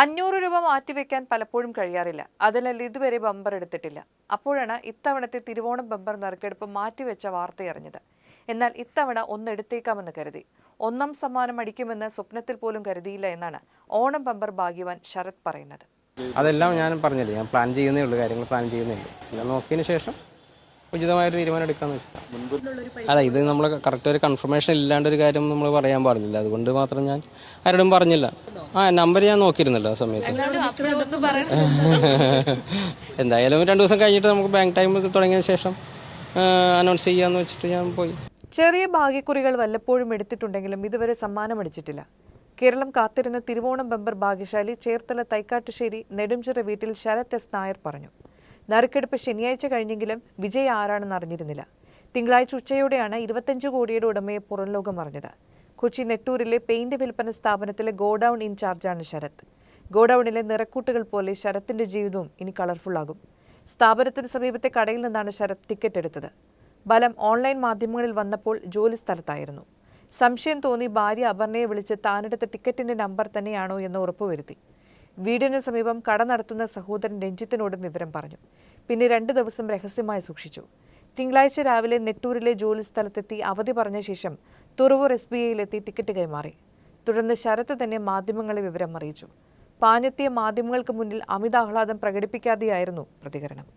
500 രൂപ മാറ്റിവെക്കാൻ പലപ്പോഴും കഴിയാറില്ല. അതിനാൽ ഇതുവരെ ബമ്പർ എടുത്തിട്ടില്ല. അപ്പോഴാണ് ഇത്തവണത്തെ തിരുവോണം ബമ്പർ നറുക്കെടുപ്പ് മാറ്റിവെച്ച വാർത്തയറിഞ്ഞത്. എന്നാൽ ഇത്തവണ ഒന്നെടുത്തേക്കാമെന്ന് കരുതി. ഒന്നാം സമ്മാനം അടിക്കുമെന്ന് സ്വപ്നത്തിൽ പോലും കരുതിയില്ല എന്നാണ് ഓണം ബമ്പർ ഭാഗ്യവാൻ ശരത് പറയുന്നത്. അതെല്ലാം ഞാൻ പറഞ്ഞില്ലേ, ഞാൻ പ്ലാൻ ചെയ്യുന്നേ ഉള്ളൂ, കാര്യങ്ങൾ പ്ലാൻ ചെയ്യുന്നേ ഉള്ളൂ. പിന്നെ നോക്കിയതിന് ശേഷം ഉചിതമായൊരു തീരുമാനം എടുക്കാമെന്ന് വെച്ചിട്ടാണ്. അല്ല, ഇത് നമ്മൾ കറക്റ്റ് ഒരു കൺഫർമേഷൻ ഇല്ലാണ്ടൊരു കാര്യം നമ്മൾ പറയാൻ പാടില്ല. അതുകൊണ്ട് മാത്രം ഞാൻ ആരോടും പറഞ്ഞില്ല. നമ്പർ ഞാൻ നോക്കിയിരുന്നല്ലോ ആ സമയത്ത്. എന്തായാലും 2 ദിവസം കഴിഞ്ഞിട്ട് നമുക്ക് ബാങ്ക് ടൈം തുടങ്ങിയതിന് ശേഷം അനൗൺസ് ചെയ്യാമെന്ന് വെച്ചിട്ട് ഞാൻ പോയി. ചെറിയ ഭാഗ്യക്കുറികൾ വല്ലപ്പോഴും എടുത്തിട്ടുണ്ടെങ്കിലും ഇതുവരെ സമ്മാനമടിച്ചിട്ടില്ല. കേരളം കാത്തിരുന്ന തിരുവോണം ബമ്പർ ഭാഗ്യശാലി ചേർത്തല തൈക്കാട്ടുശ്ശേരി നെടുംചിറ വീട്ടിൽ ശരത് എസ് നായർ പറഞ്ഞു. നറുക്കെടുപ്പ് ശനിയാഴ്ച കഴിഞ്ഞെങ്കിലും വിജയ ആരാണെന്ന് അറിഞ്ഞിരുന്നില്ല. തിങ്കളാഴ്ച ഉച്ചയോടെയാണ് 25 കോടിയുടെ ഉടമയെ പുറംലോകം അറിഞ്ഞത്. കൊച്ചി നെട്ടൂരിലെ പെയിന്റ് വിൽപ്പന സ്ഥാപനത്തിലെ ഗോഡൌൺ ഇൻചാർജാണ് ശരത്. ഗോഡൌണിലെ നിറക്കൂട്ടുകൾ പോലെ ശരത്തിന്റെ ജീവിതവും ഇനി കളർഫുള്ളാകും. സ്ഥാപനത്തിന് സമീപത്തെ കടയിൽ നിന്നാണ് ശരത് ടിക്കറ്റ് എടുത്തത്. ബലം ഓൺലൈൻ മാധ്യമങ്ങളിൽ വന്നപ്പോൾ ജോലി സ്ഥലത്തായിരുന്നു. സംശയം തോന്നി ഭാര്യ അപർണയെ വിളിച്ച് താനെടുത്ത ടിക്കറ്റിന്റെ നമ്പർ തന്നെയാണോ എന്ന് ഉറപ്പുവരുത്തി. വീടിന് സമീപം കട നടത്തുന്ന സഹോദരൻ രഞ്ജിത്തിനോടും വിവരം പറഞ്ഞു. പിന്നെ 2 ദിവസം രഹസ്യമായി സൂക്ഷിച്ചു. തിങ്കളാഴ്ച രാവിലെ നെട്ടൂരിലെ ജോലി സ്ഥലത്തെത്തി അവധി പറഞ്ഞ ശേഷം തുറവൂർ SBIയിലെത്തി ടിക്കറ്റ് കൈമാറി. തുടർന്ന് ശരത് തന്നെ മാധ്യമങ്ങളെ വിവരം അറിയിച്ചു. പാഞ്ഞെത്തിയ മാധ്യമങ്ങൾക്ക് മുന്നിൽ അമിതാഹ്ലാദം പ്രകടിപ്പിക്കാതെയായിരുന്നു പ്രതികരണം.